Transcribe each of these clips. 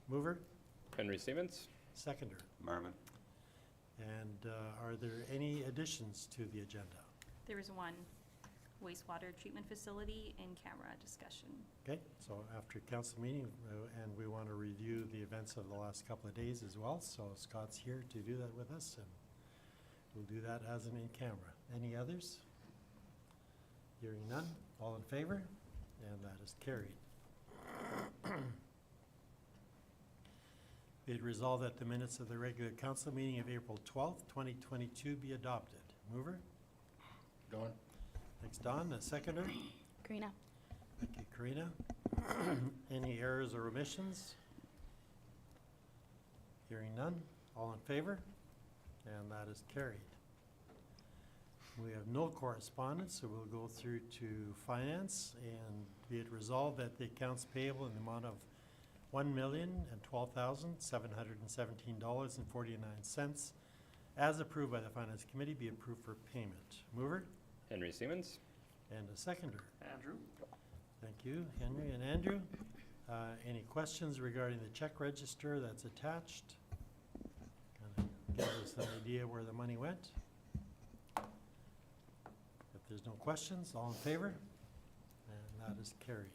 Mover? Henry Stevens. Seconder. Marvin. And are there any additions to the agenda? There is one wastewater treatment facility in camera discussion. Okay, so after council meeting, and we want to review the events of the last couple of days as well, so Scott's here to do that with us, and we'll do that as an in-camera. Any others? Hearing none, all in favor? And that is carried. Be it resolved that the minutes of the regular council meeting of April 12th, 2022 be adopted. Mover? Don. Thanks, Don. A seconder? Karina. Thank you, Karina. Any errors or omissions? Hearing none. All in favor? And that is carried. We have no correspondence, so we'll go through to finance, and be it resolved that the accounts payable in the amount of $1,012,717.49 as approved by the Finance Committee be approved for payment. Mover? Henry Stevens. And a seconder. Andrew. Thank you, Henry and Andrew. Any questions regarding the check register that's attached? Kind of give us an idea where the money went. If there's no questions, all in favor? And that is carried.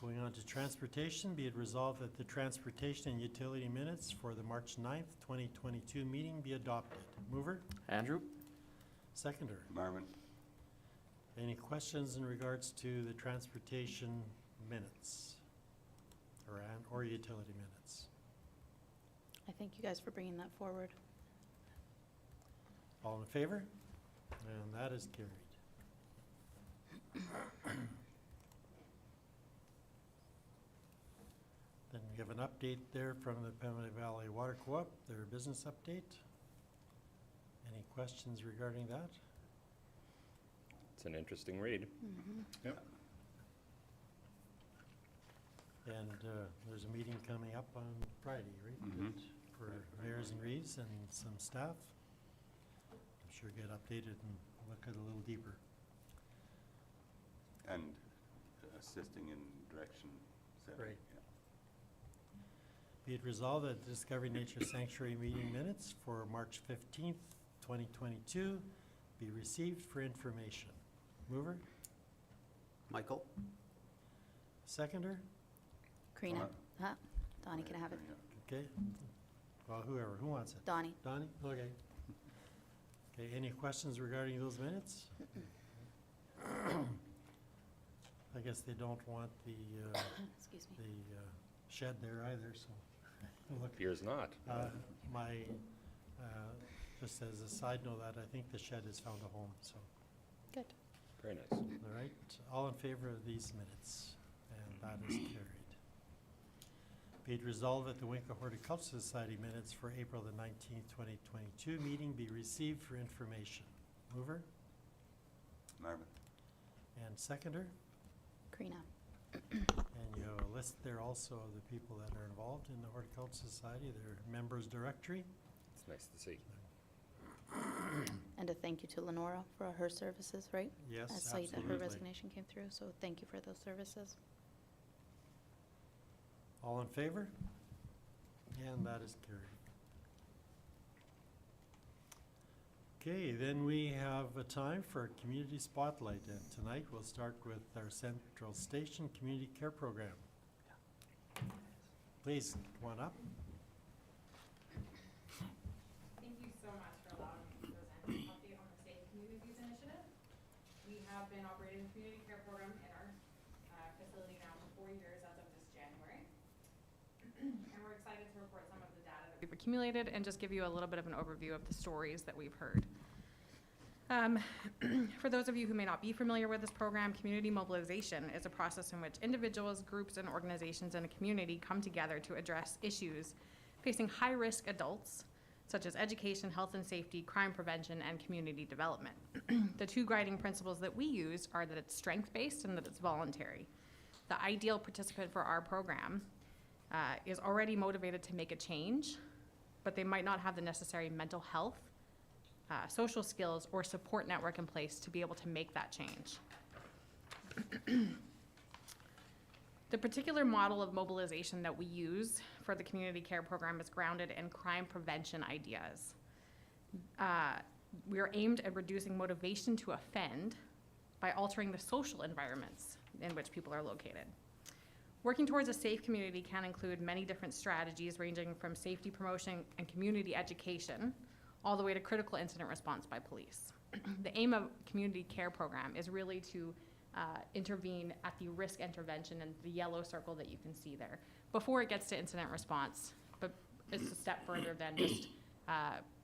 Going on to transportation, be it resolved that the transportation and utility minutes for the March 9th, 2022 meeting be adopted. Mover? Andrew. Seconder. Marvin. Any questions in regards to the transportation minutes or utility minutes? I thank you guys for bringing that forward. All in favor? And that is carried. Then we have an update there from the Pembina Valley Water Co-op, their business update. Any questions regarding that? It's an interesting read. Yep. And there's a meeting coming up on Friday, right? Mhm. For mayors and reeves and some staff. I'm sure get updated and look at it a little deeper. And assisting in direction setting. Right. Yeah. Be it resolved that the Discovery Nature Sanctuary meeting minutes for March 15th, 2022 be received for information. Mover? Michael? Seconder? Karina. Donnie can have it. Okay. Well, whoever, who wants it? Donnie. Donnie? Okay. Okay, any questions regarding those minutes? I guess they don't want the Excuse me. shed there either, so. Look, Appears not. just as a side note, that I think the shed has found a home, so. Good. Very nice. All right, all in favor of these minutes, and that is carried. Be it resolved that the Winkler Horticultural Society minutes for April the 19th, 2022 meeting be received for information. Mover Marvin. and seconder, Karina. and you have a list there also of the people that are involved in the Horticultural Society, their members directory. It's nice to see. And a thank you to Lenora for her services, right? Yes, I saw that her absolutely. resignation came through, so thank you for those services. All in favor? And that is carried. Okay, then we have a time for a community spotlight, and tonight we'll start with our Central Station Community Care Program. Please, come on up. Thank you so much for allowing me to present an update on the Safe Communities Initiative. We have been operating the community care program in our facility now for 4 years as of this January. And we're excited to report some of the data that we've accumulated and just give you a little bit of an overview of the stories that we've heard. For those of you who may not be familiar with this program, community mobilization is a process in which individuals, groups, and organizations in a community come together to address issues facing high-risk adults, such as education, health and safety, crime prevention, and community development. The two guiding principles that we use are that it's strength-based and that it's voluntary. The ideal participant for our program is already motivated to make a change, but they might not have the necessary mental health, social skills, or support network in place to be able to make that change. The particular model of mobilization that we use for the community care program is grounded in crime prevention ideas. We are aimed at reducing motivation to offend by altering the social environments in which people are located. Working towards a safe community can include many different strategies, ranging from safety promotion and community education, all the way to critical incident response by police. The aim of community care program is really to intervene at the risk intervention and the yellow circle that you can see there before it gets to incident response, but it's a step further than just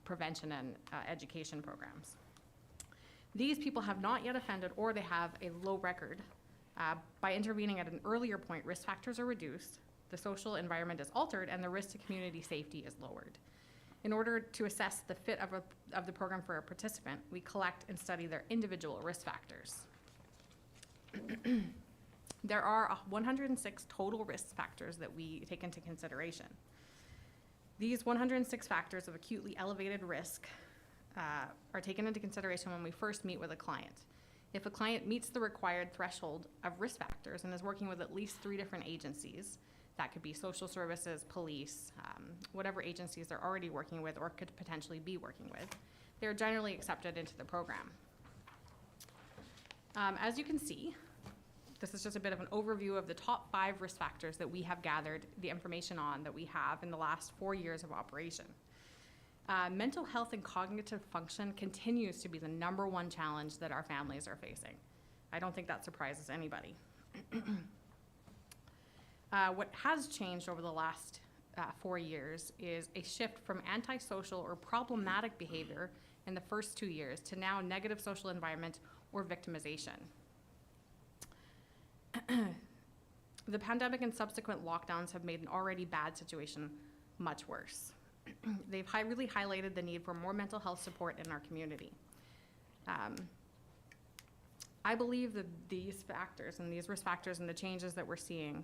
prevention and education programs. These people have not yet offended, or they have a low record. By intervening at an earlier point, risk factors are reduced, the social environment is altered, and the risk to community safety is lowered. In order to assess the fit of the program for a participant, we collect and study their individual risk factors. There are 106 total risk factors that we take into consideration. These 106 factors of acutely elevated risk are taken into consideration when we first meet with a client. If a client meets the required threshold of risk factors and is working with at least 3 different agencies, that could be social services, police, whatever agencies they're already working with or could potentially be working with, they're generally accepted into the program. As you can see, this is just a bit of an overview of the top 5 risk factors that we have gathered the information on that we have in the last 4 years of operation. Mental health and cognitive function continues to be the #1 challenge that our families are facing. I don't think that surprises anybody. What has changed over the last 4 years is a shift from antisocial or problematic behavior in the first 2 years to now negative social environment or victimization. The pandemic and subsequent lockdowns have made an already bad situation much worse. They've really highlighted the need for more mental health support in our community. I believe that these factors and these risk factors and the changes that we're seeing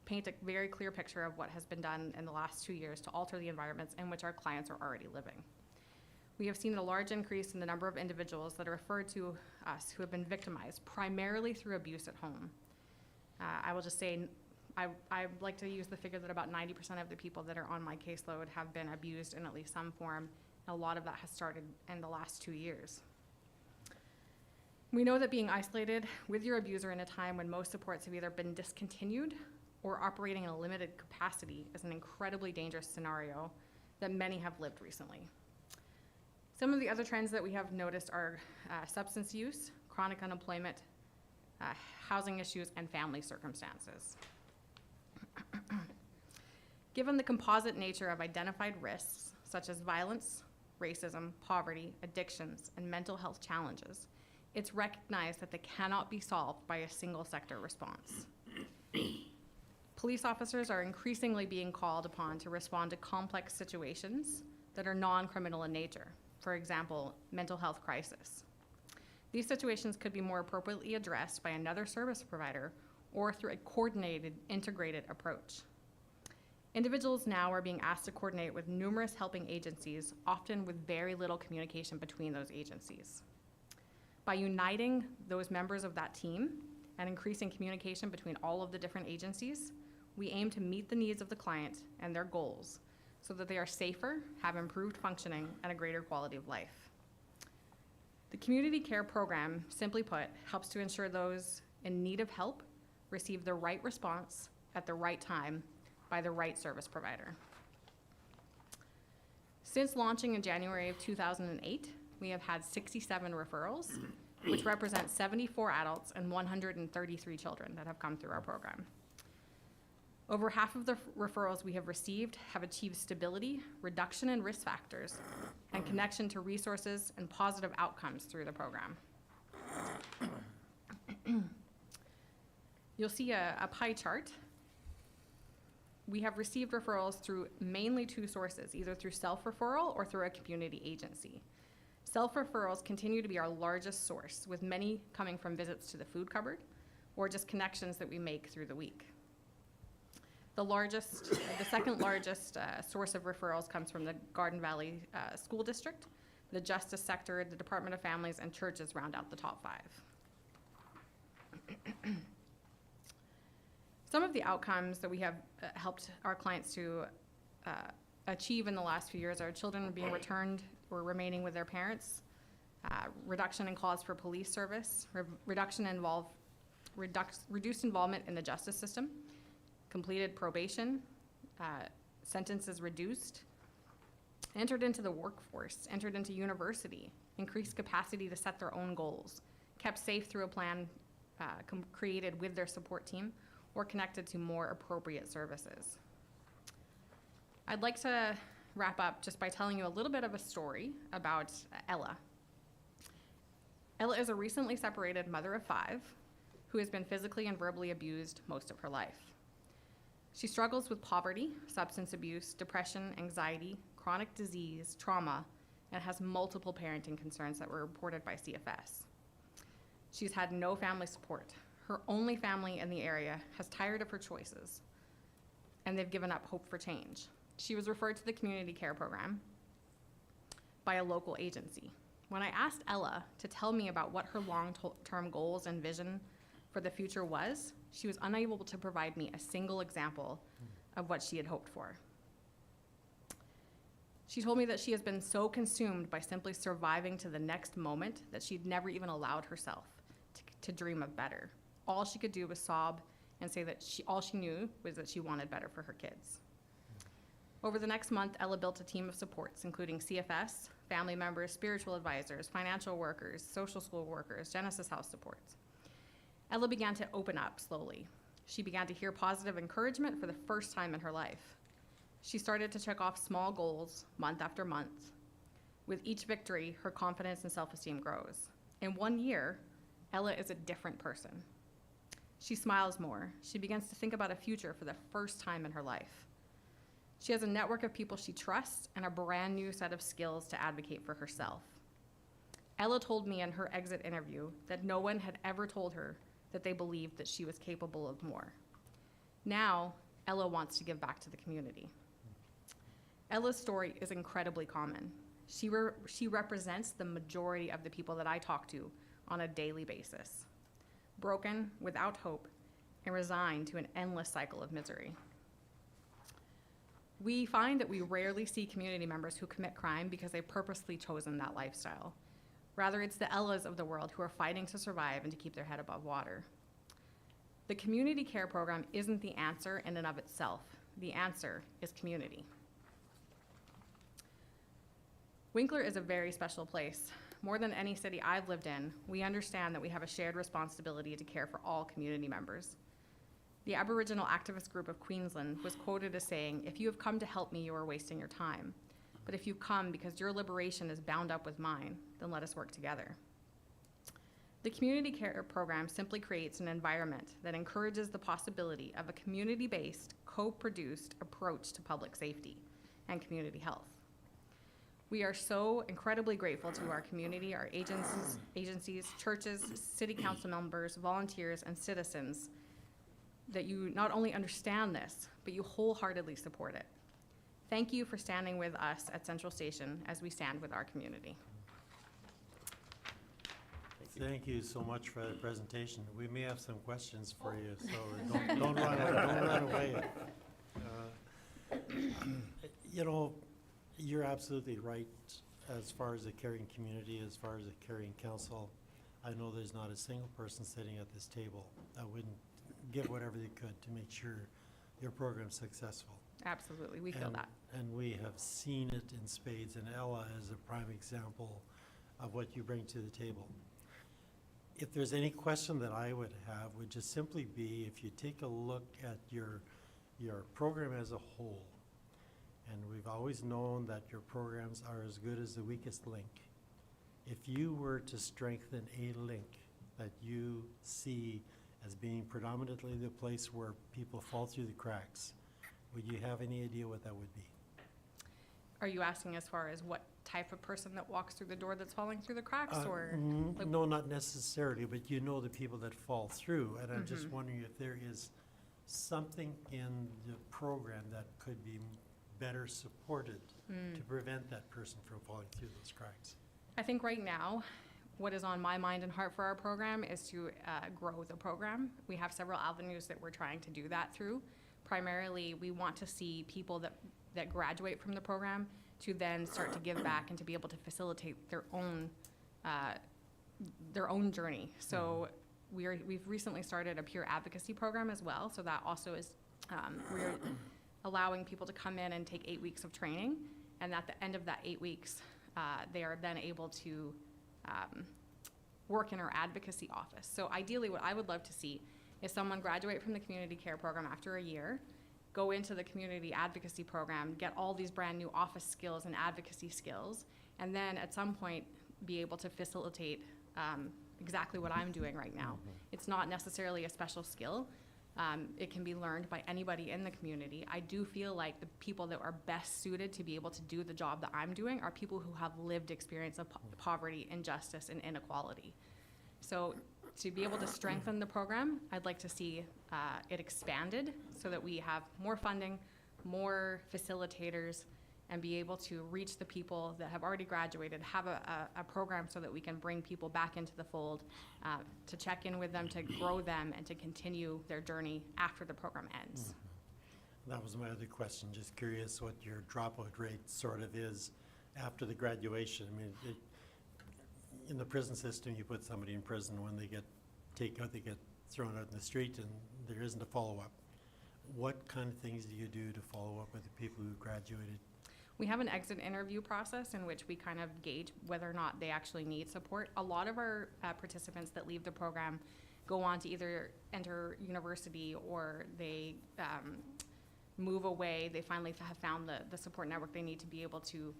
paint a very clear picture of what has been done in the last 2 years to alter the environments in which our clients are already living. We have seen a large increase in the number of individuals that are referred to us who have been victimized, primarily through abuse at home. I will just say, I like to use the figure that about 90% of the people that are on my caseload have been abused in at least some form. A lot of that has started in the last 2 years. We know that being isolated with your abuser in a time when most supports have either been discontinued or operating in a limited capacity is an incredibly dangerous scenario that many have lived recently. Some of the other trends that we have noticed are substance use, chronic unemployment, housing issues, and family circumstances. Given the composite nature of identified risks, such as violence, racism, poverty, addictions, and mental health challenges, it's recognized that they cannot be solved by a single sector response. Police officers are increasingly being called upon to respond to complex situations that are non-criminal in nature. For example, mental health crisis. These situations could be more appropriately addressed by another service provider or through a coordinated, integrated approach. Individuals now are being asked to coordinate with numerous helping agencies, often with very little communication between those agencies. By uniting those members of that team and increasing communication between all of the different agencies, we aim to meet the needs of the client and their goals so that they are safer, have improved functioning, and a greater quality of life. The community care program, simply put, helps to ensure those in need of help receive the right response at the right time by the right service provider. Since launching in January of 2008, we have had 67 referrals, which represent 74 adults and 133 children that have come through our program. Over half of the referrals we have received have achieved stability, reduction in risk factors, and connection to resources and positive outcomes through the program. You'll see a pie chart. We have received referrals through mainly 2 sources, either through self-referral or through a community agency. Self-referrals continue to be our largest source, with many coming from visits to the food cupboard or just connections that we make through the week. The second largest source of referrals comes from the Garden Valley School District, the justice sector, the Department of Families, and churches round out the top 5. Some of the outcomes that we have helped our clients to achieve in the last few years are children being returned or remaining with their parents, reduction in calls for police service, reduced involvement in the justice system, completed probation, sentences reduced, entered into the workforce, entered into university, increased capacity to set their own goals, kept safe through a plan created with their support team, or connected to more appropriate services. I'd like to wrap up just by telling you a little bit of a story about Ella. Ella is a recently separated mother of 5 who has been physically and verbally abused most of her life. She struggles with poverty, substance abuse, depression, anxiety, chronic disease, trauma, and has multiple parenting concerns that were reported by CFS. She's had no family support. Her only family in the area has tired of her choices, and they've given up hope for change. She was referred to the community care program by a local agency. When I asked Ella to tell me about what her long-term goals and vision for the future was, she was unable to provide me a single example of what she had hoped for. She told me that she has been so consumed by simply surviving to the next moment that she'd never even allowed herself to dream of better. All she could do was sob and say that all she knew was that she wanted better for her kids. Over the next month, Ella built a team of supports, including CFS, family members, spiritual advisors, financial workers, social school workers, Genesis House supports. Ella began to open up slowly. She began to hear positive encouragement for the first time in her life. She started to check off small goals month after month. With each victory, her confidence and self-esteem grows. In 1 year, Ella is a different person. She smiles more. She begins to think about a future for the first time in her life. She has a network of people she trusts and a brand new set of skills to advocate for herself. Ella told me in her exit interview that no one had ever told her that they believed that she was capable of more. Now, Ella wants to give back to the community. Ella's story is incredibly common. She represents the majority of the people that I talk to on a daily basis. Broken, without hope, and resigned to an endless cycle of misery. We find that we rarely see community members who commit crime because they've purposely chosen that lifestyle. Rather, it's the Ellas of the world who are fighting to survive and to keep their head above water. The community care program isn't the answer in and of itself. The answer is community. Winkler is a very special place. More than any city I've lived in, we understand that we have a shared responsibility to care for all community members. The Aboriginal activist group of Queensland was quoted as saying, "If you have come to help me, you are wasting your time. But if you come because your liberation is bound up with mine, then let us work together." The community care program simply creates an environment that encourages the possibility of a community-based, co-produced approach to public safety and community health. We are so incredibly grateful to our community, our agencies, churches, city council members, volunteers, and citizens that you not only understand this, but you wholeheartedly support it. Thank you for standing with us at Central Station as we stand with our community. Thank you so much for that presentation. We may have some questions for you, so don't run away. You know, you're absolutely right as far as the caring community, as far as the caring council. I know there's not a single person sitting at this table that wouldn't give whatever they could to make sure your program's successful. Absolutely, we feel that. And we have seen it in spades, and Ella is a prime example of what you bring to the table. If there's any question that I would have, would just simply be if you take a look at your program as a whole, and we've always known that your programs are as good as the weakest link. If you were to strengthen a link that you see as being predominantly the place where people fall through the cracks, would you have any idea what that would be? Are you asking as far as what type of person that walks through the door that's falling through the cracks, or? like- No, not necessarily, but you know the people that fall through, and I'm just wondering if there is something in the program that could be better supported to prevent that person from falling through those cracks. I think right now, what is on my mind and heart for our program is to grow the program. We have several avenues that we're trying to do that through. Primarily, we want to see people that graduate from the program to then start to give back and to be able to facilitate their own journey. So we've recently started a peer advocacy program as well. So that also is, we're allowing people to come in and take 8 weeks of training. And at the end of that 8 weeks, they are then able to work in our advocacy office. So ideally, what I would love to see is someone graduate from the community care program after a year, go into the community advocacy program, get all these brand new office skills and advocacy skills, and then at some point be able to facilitate exactly what I'm doing right now. It's not necessarily a special skill. It can be learned by anybody in the community. I do feel like the people that are best suited to be able to do the job that I'm doing are people who have lived experience of poverty, injustice, and inequality. So to be able to strengthen the program, I'd like to see it expanded so that we have more funding, more facilitators, and be able to reach the people that have already graduated, have a program so that we can bring people back into the fold, to check in with them, to grow them, and to continue their journey after the program ends. That was my other question, just curious what your dropout rate sort of is after the graduation. I mean, in the prison system, you put somebody in prison, when they get taken out, they get thrown out in the street, and there isn't a follow-up. What kind of things do you do to follow up with the people who graduated? We have an exit interview process in which we kind of gauge whether or not they actually need support. A lot of our participants that leave the program go on to either enter university or they move away. They finally have found the support network they need to be able to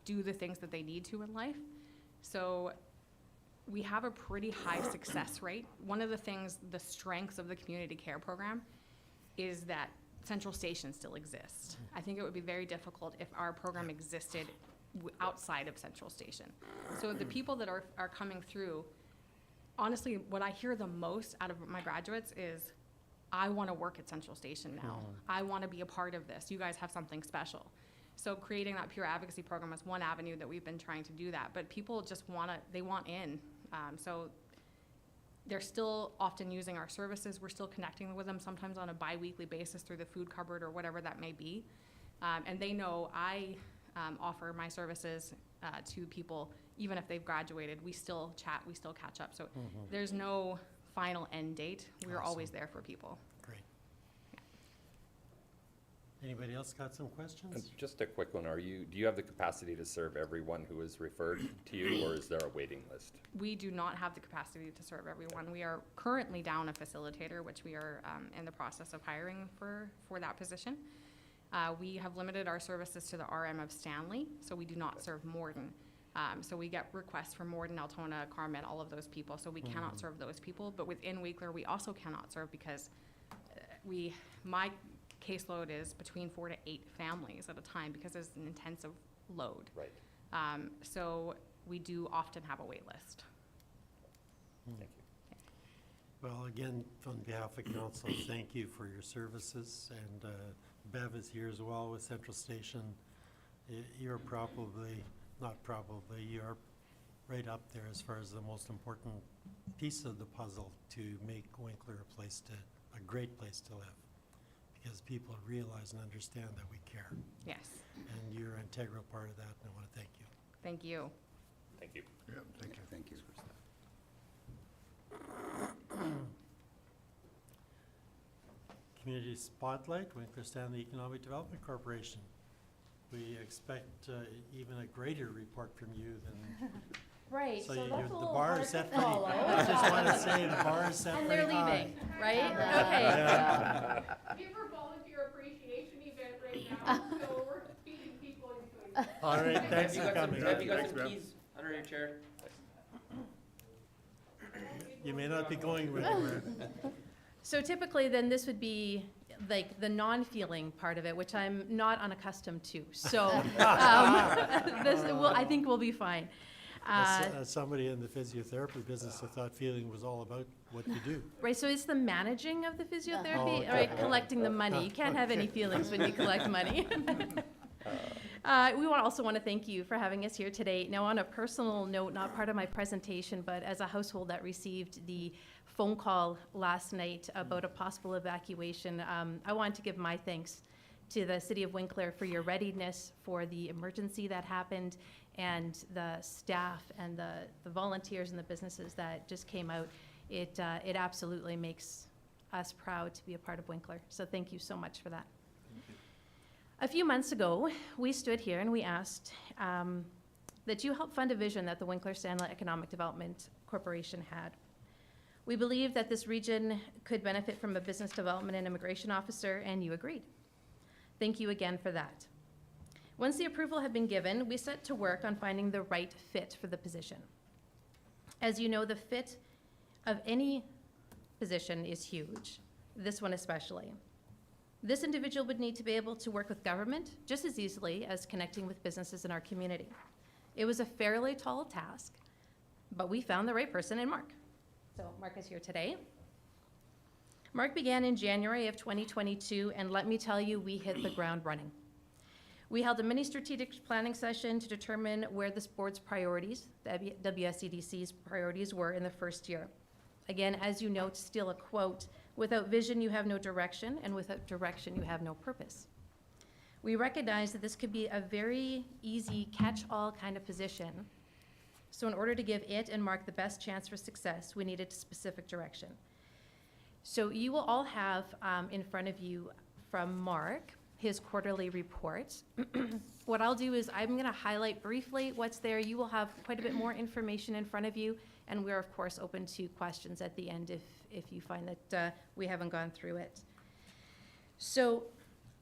do the things that they need to in life. So we have a pretty high success rate. One of the things, the strengths of the community care program is that Central Station still exists. I think it would be very difficult if our program existed outside of Central Station. So the people that are coming through, honestly, what I hear the most out of my graduates is, I want to work at Central Station now. I want to be a part of this. You guys have something special. So creating that peer advocacy program is one avenue that we've been trying to do that. But people just want in. So they're still often using our services. We're still connecting with them sometimes on a bi-weekly basis through the food cupboard or whatever that may be. And they know I offer my services to people, even if they've graduated. We still chat, we still catch up. So there's no final end date. We're always there for people. Great. Anybody else got some questions? Just a quick one, do you have the capacity to serve everyone who is referred to you, or is there a waiting list? We do not have the capacity to serve everyone. We are currently down a facilitator, which we are in the process of hiring for that position. We have limited our services to the RM of Stanley, so we do not serve Morden. So we get requests from Morden, Altona, Carmen, all of those people, so we cannot serve those people. But within Winkler, we also cannot serve because my caseload is between 4 to 8 families at a time because there's an intensive load. Right. So we do often have a wait list. Thank you. Well, again, on behalf of council, thank you for your services, and Bev is here as well with Central Station. You're you're right up there as far as the most important piece of the puzzle to make Winkler a great place to live, because people realize and understand that we care. Yes. And you're an integral part of that, and I want to thank you. Thank you. Thank you. Yeah, thank you. Thank you. Community Spotlight, Winkler Stanley Economic Development Corporation. We expect even a greater report from you than. Right, so that's a the little bar hard is set to pretty. follow. I just want to say the bar is set And pretty they're high. leaving, right? Yeah. Okay. Give her volunteer appreciation event right now, so we're feeding people in between. All right, thanks for coming. Have you got some keys under your chair? You may not be going anywhere. So typically, then this would be like the non-feeling part of it, which I'm not unaccustomed to. So I think we'll be fine. As somebody in the physiotherapy business, I thought feeling was all about what you do. Right, so it's the managing of the physiotherapy, Oh, okay. right, collecting the money. You can't have any feelings when you collect money. We also want to thank you for having us here today. Now, on a personal note, not part of my presentation, but as a household that received the phone call last night about a possible evacuation, I wanted to give my thanks to the City of Winkler for your readiness for the emergency that happened, and the staff and the volunteers and the businesses that just came out. It absolutely makes us proud to be a part of Winkler. So thank you so much for that. A few months ago, we stood here and we asked that you help fund a vision that the Winkler-Stanley Economic Development Corporation had. We believed that this region could benefit from a business development and immigration officer, and you agreed. Thank you again for that. Once the approval had been given, we set to work on finding the right fit for the position. As you know, the fit of any position is huge, this one especially. This individual would need to be able to work with government just as easily as connecting with businesses in our community. It was a fairly tall task, but we found the right person in Mark. So Mark is here today. Mark began in January of 2022, and let me tell you, we hit the ground running. We held a mini strategic planning session to determine where this board's priorities, the WSEDC's priorities, were in the first year. Again, as you note, still a quote, "Without vision, you have no direction, and without direction, you have no purpose." We recognize that this could be a very easy catch-all kind of position. So in order to give it and Mark the best chance for success, we needed specific direction. So you will all have in front of you from Mark his quarterly report. What I'll do is I'm going to highlight briefly what's there. You will have quite a bit more information in front of you, and we're, of course, open to questions at the end if you find that we haven't gone through it. So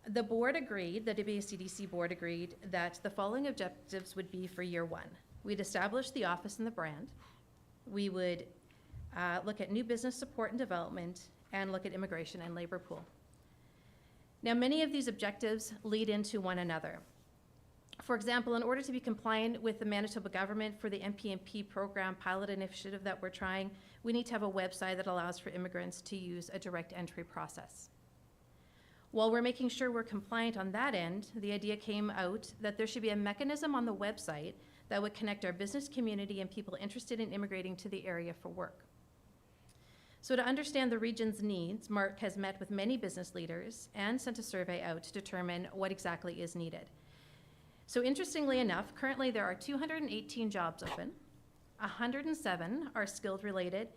the board agreed, the WSCDC board agreed, that the following objectives would be for year one. We'd establish the office and the brand. We would look at new business support and development, and look at immigration and labor pool. Now, many of these objectives lead into one another. For example, in order to be compliant with the Manitoba government for the MPMP program pilot initiative that we're trying, we need to have a website that allows for immigrants to use a direct entry process. While we're making sure we're compliant on that end, the idea came out that there should be a mechanism on the website that would connect our business community and people interested in immigrating to the area for work. So to understand the region's needs, Mark has met with many business leaders and sent a survey out to determine what exactly is needed. So interestingly enough, currently there are 218 jobs open, 107 are skilled related,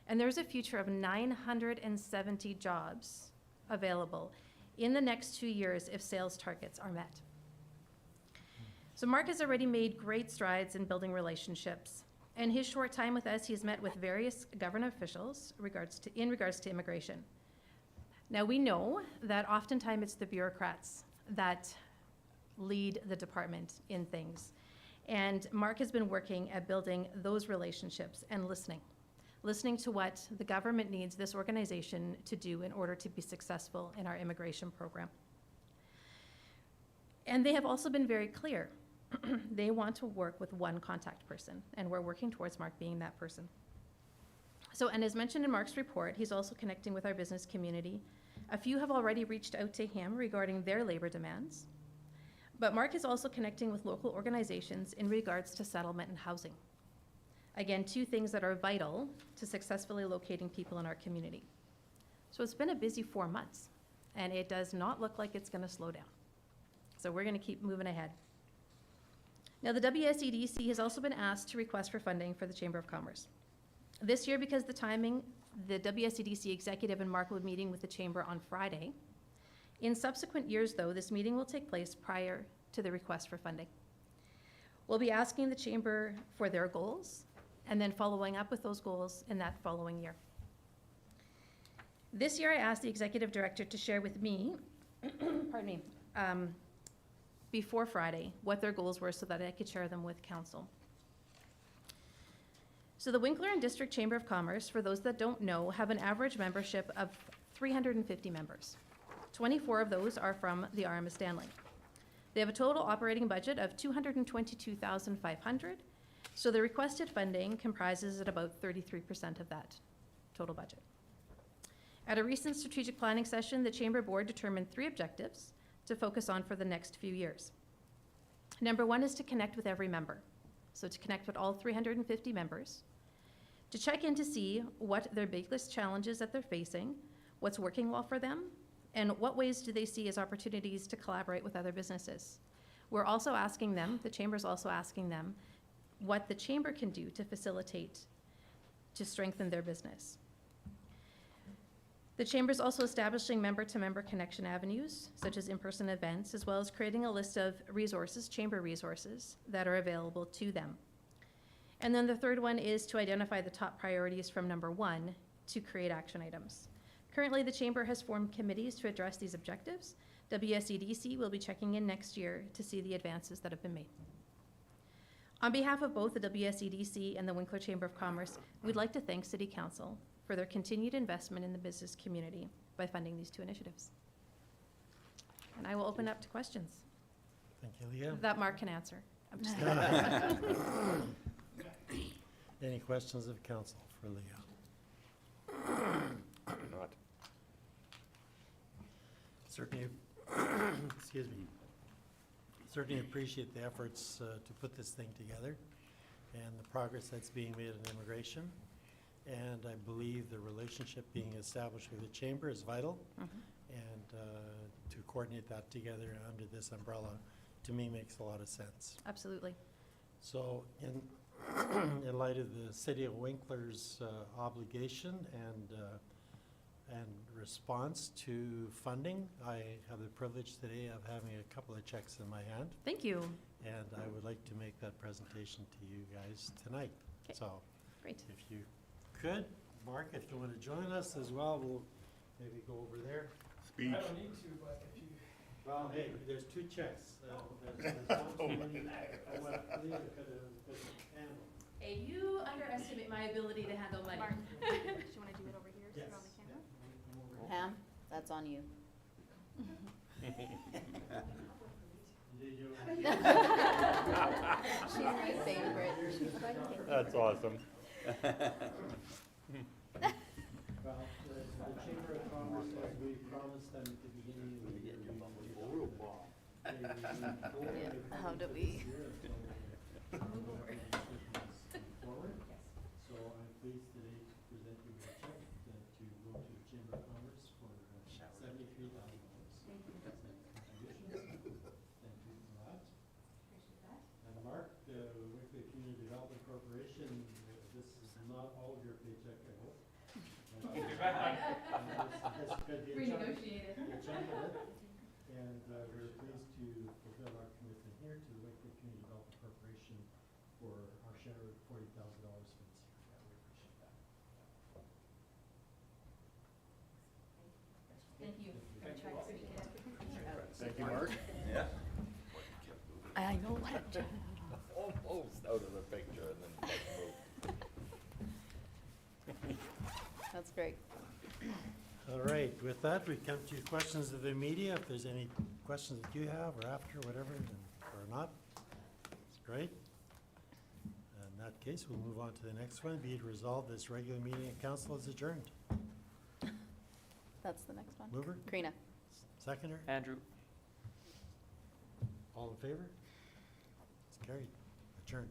and there's a future of 970 jobs available in the next 2 years if sales targets are met. So Mark has already made great strides in building relationships. In his short time with us, he has met with various government officials in regards to immigration. Now, we know that oftentimes it's the bureaucrats that lead the department in things. And Mark has been working at building those relationships and listening to what the government needs this organization to do in order to be successful in our immigration program. And they have also been very clear. They want to work with one contact person, and we're working towards Mark being that person. So, and as mentioned in Mark's report, he's also connecting with our business community. A few have already reached out to him regarding their labor demands, but Mark is also connecting with local organizations in regards to settlement and housing. Again, two things that are vital to successfully locating people in our community. So it's been a busy 4 months, and it does not look like it's going to slow down. So we're going to keep moving ahead. Now, the WSEDC has also been asked to request for funding for the Chamber of Commerce. This year, because the timing, the WSEDC executive and Mark will be meeting with the Chamber on Friday. In subsequent years, though, this meeting will take place prior to the request for funding. We'll be asking the Chamber for their goals, and then following up with those goals in that following year. This year, I asked the Executive Director to share with me, pardon me, before Friday, what their goals were so that I could share them with Council. So the Winkler and District Chamber of Commerce, for those that don't know, have an average membership of 350 members. 24 of those are from the RMS Stanley. They have a total operating budget of $222,500, so the requested funding comprises at about 33% of that total budget. At a recent strategic planning session, the Chamber Board determined 3 objectives to focus on for the next few years. Number one is to connect with every member. So to connect with all 350 members, to check in to see what their biggest challenges that they're facing, what's working well for them, and what ways do they see as opportunities to collaborate with other businesses. We're also asking them, the Chamber's also asking them, what the Chamber can do to facilitate, to strengthen their business. The Chamber's also establishing member-to-member connection avenues, such as in-person events, as well as creating a list of resources, Chamber resources, that are available to them. And then the third one is to identify the top priorities from number one to create action items. Currently, the Chamber has formed committees to address these objectives. WSEDC will be checking in next year to see the advances that have been made. On behalf of both the WSEDC and the Winkler Chamber of Commerce, we'd like to thank City Council for their continued investment in the business community by funding these two initiatives. And I will open up to questions Thank you, Leah. that Mark can answer. I'm just Any questions of council for Leah? Not. Certainly, excuse me, certainly appreciate the efforts to put this thing together and the progress that's being made in immigration. And I believe the relationship being established with the Chamber is vital. And to coordinate that together under this umbrella, to me, makes a lot of sense. Absolutely. So in light of the City of Winkler's obligation and response to funding, I have the privilege today of having a couple of checks in my hand, Thank you. and I would like to make that presentation to you guys tonight. Okay. So Great. if you could, Mark, if you want to join us as well, we'll maybe go over there. Speech. I don't need to, but if you. Well, hey, there's two checks. There's one for me and what Leah could handle. Hey, you underestimate my ability to handle money. Mark, do you want to do it over here? So Yes. you're on the camera? Pam, that's on you. She's my favorite. She's my favorite. That's awesome. Well, the Chamber of Commerce, as we promised them at the beginning of the year, How do we? Forward. So I'm pleased today to present you with a check to go to the Chamber of Commerce for $73,000. Thank you. Thank you for that. And Mark, Winkler Community Development Corporation, this is not all of your paycheck, I hope. This could be a chunk- Renegotiated. a chunk of it. And we're pleased to fulfill our commitment here to the Winkler Community Development Corporation for our share of $40,000 for this year. Yeah, we appreciate that. Thank you. Thank you, Mark. Yeah. I know what I'm doing. Almost out of the picture and then like moved. That's great. All right, with that, we come to questions of the media. If there's any questions that you have or after, whatever, or not, it's great. In that case, we'll move on to the next one. Be it resolved, this regular meeting of council is adjourned. That's the next one. Mover, Karina. seconder, Andrew. all in favor? It's carried, adjourned.